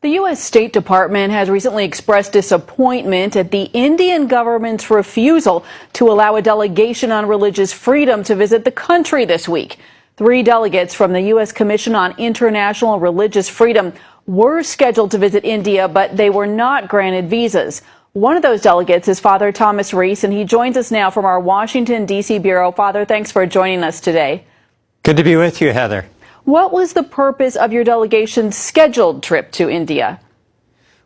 The U.S. State Department has recently expressed disappointment at the Indian government's refusal to allow a delegation on religious freedom to visit the country this week. 3 delegates from the U.S. Commission on International Religious Freedom were scheduled to visit India, but they were not granted visas. One of those delegates is Father Thomas Reese, and he joins us now from our Washington, D.C. bureau. Father, thanks for joining us today. Good to be with you, Heather. What was the purpose of your delegation's scheduled trip to India?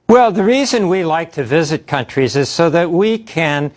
Well, the reason we like to visit countries is so that we can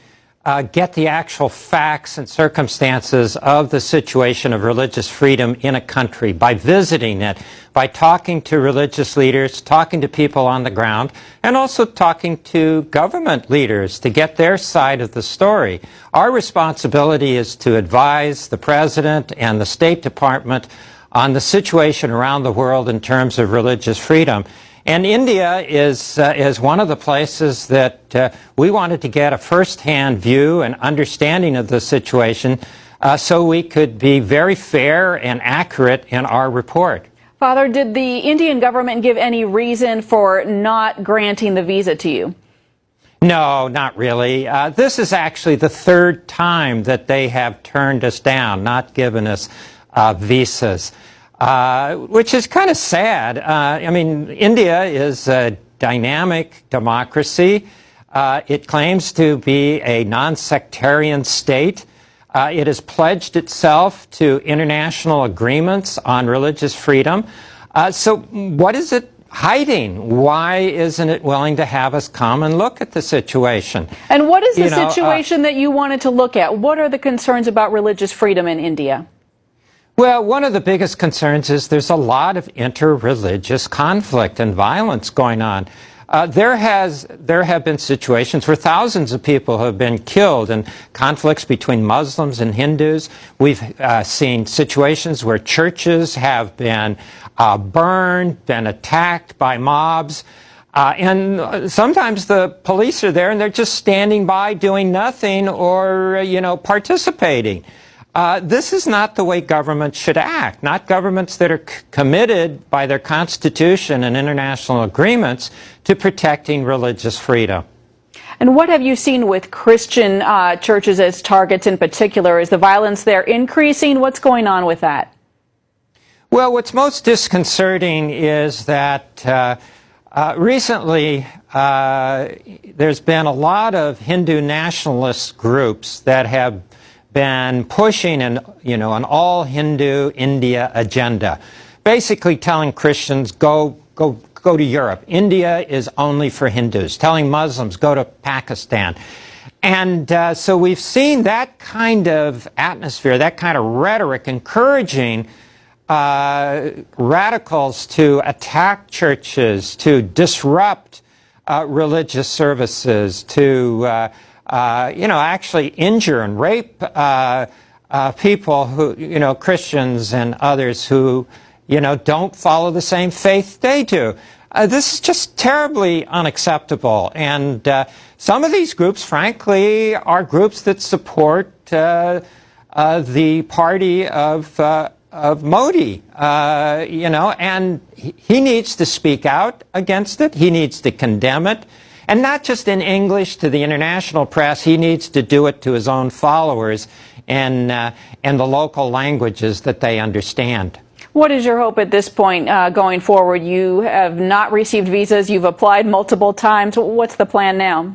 get the actual facts and circumstances of the situation of religious freedom in a country by visiting it, by talking to religious leaders, talking to people on the ground, and also talking to government leaders to get their side of the story. Our responsibility is to advise the President and the State Department on the situation around the world in terms of religious freedom. And India is one of the places that we wanted to get a first-hand view and understanding of the situation so we could be very fair and accurate in our report. Father, did the Indian government give any reason for not granting the visa to you? No, not really. This is actually the 3rd time that they have turned us down, not given us visas, which is kind of sad. I mean, India is a dynamic democracy. It claims to be a non-sectarian state. It has pledged itself to international agreements on religious freedom. So what is it hiding? Why isn't it willing to have us come and look at the situation? And what is the situation that you wanted to look at? What are the concerns about religious freedom in India? Well, one of the biggest concerns is there's a lot of inter-religious conflict and violence going on. There have been situations where thousands of people have been killed in conflicts between Muslims and Hindus. We've seen situations where churches have been burned, been attacked by mobs. And sometimes the police are there and they're just standing by doing nothing or, participating. This is not the way governments should act, not governments that are committed by their constitution and international agreements to protecting religious freedom. And what have you seen with Christian churches as targets in particular? Is the violence there increasing? What's going on with that? Well, what's most disconcerting is that recently there's been a lot of Hindu nationalist groups that have been pushing an all Hindu India agenda, basically telling Christians go to Europe. India is only for Hindus. Telling Muslims go to Pakistan. And so we've seen that kind of atmosphere, that kind of rhetoric encouraging radicals to attack churches, to disrupt religious services, to actually injure and rape people who, Christians and others who, don't follow the same faith they do. This is just terribly unacceptable. And some of these groups, frankly, are groups that support the party of Modi, and he needs to speak out against it. He needs to condemn it. And not just in English to the international press, he needs to do it to his own followers in the local languages that they understand. What is your hope at this point going forward? You have not received visas. You've applied multiple times. What's the plan now?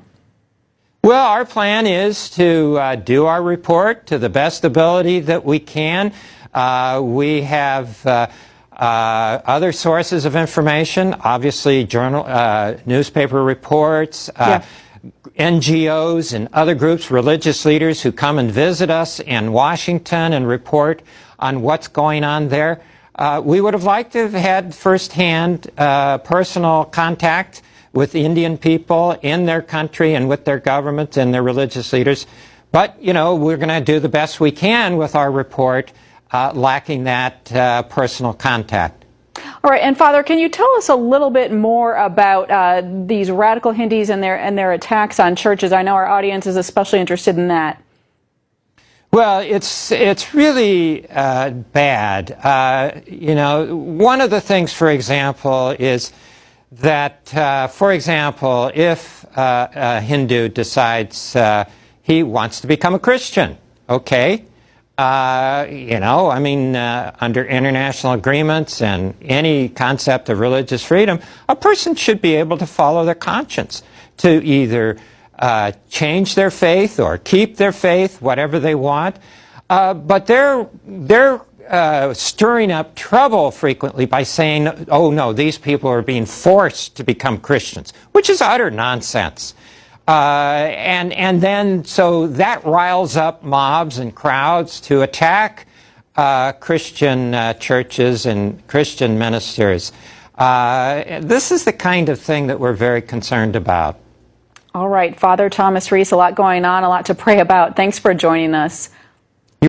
Well, our plan is to do our report to the best ability that we can. We have other sources of information, obviously newspaper reports, NGOs and other groups, religious leaders who come and visit us in Washington and report on what's going on there. We would have liked to have had firsthand personal contact with Indian people in their country and with their government and their religious leaders. But, we're going to do the best we can with our report, lacking that personal contact. All right, and Father, can you tell us a little bit more about these radical Hindus and their attacks on churches? I know our audience is especially interested in that. Well, it's really bad. One of the things, for example, is that, for example, if a Hindu decides he wants to become a Christian, okay, under international agreements and any concept of religious freedom, a person should be able to follow their conscience, to either change their faith or keep their faith, whatever they want. But they're stirring up trouble frequently by saying, oh no, these people are being forced to become Christians, which is utter nonsense. And then so that riles up mobs and crowds to attack Christian churches and Christian ministers. This is the kind of thing that we're very concerned about. All right, Father Thomas Reese, a lot going on, a lot to pray about. Thanks for joining us.